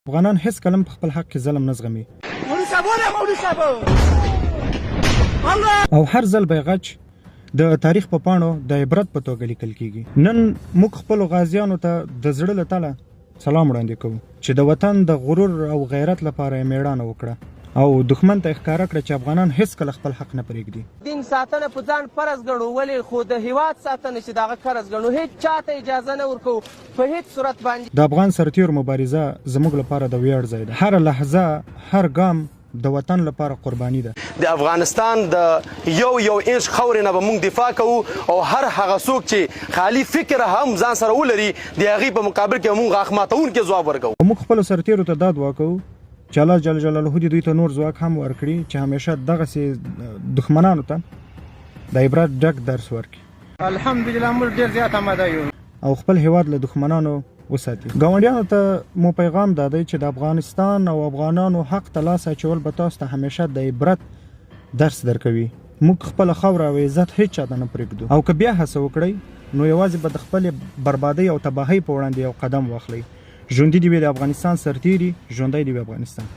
افغانان هیڅ کله په خپل حق کې ظلم نه زغمي او هر ځل به غچ د تاریخ په پاڼو د عبرت په توګه لیکل کیږي. نن موږ خپل غازیانو ته د زړه له تله سلام وړاندې کوو چې د وطن د غرور او غیرت لپاره یې میړانه وکړه او دښمن ته ښکاره کړه چې افغانان هیڅ کله خپل حق نه پرېږدي. دین ساتنه په ځان فرض ګڼو، ولې خو د هیواد ساتنه چې دغه فرض ګڼو هیڅ چاته اجازه نه ورکوو په هیڅ صورت باندې. د افغان سرتیرو مبارزه زموږ لپاره د ویاړ ځای ده. هر لحظه هر ګام د وطن لپاره قرباني ده. د افغانستان د یو انچ خاورې نه به موږ دفاع کوو او هر هغه څوک چې خالي فکر هم ځان سره ولري د هغې په مقابل کې موږ غاښ ماتونکي ځواب ورکوو. موږ خپلو سرتیرو ته دا دعا کوو چې الله جل جلاله دې دوی ته نور ځواک هم ورکړي چې همیشه دغسې دښمنانو ته د عبرت ډک درس ورکړي. الحمدلله موږ ډېر زیات آماده یو او خپل هیواد له دښمنانو وساتي. ګاونډیانو ته مو پیغام دا دی چې د افغانستان او افغانانو حق ته لاس اچول به تاسو ته همیشه د عبرت درس درکوي. موږ خپله خاوره او عزت هیڅ چاته نه پرېږدو او که بیا هڅه وکړئ نو یوازې به د خپلې بربادۍ او تباهۍ په وړاندې یو قدم واخلئ. ژوندي دې وي د افغانستان سرتیري، ژوندی دې وي افغانستان.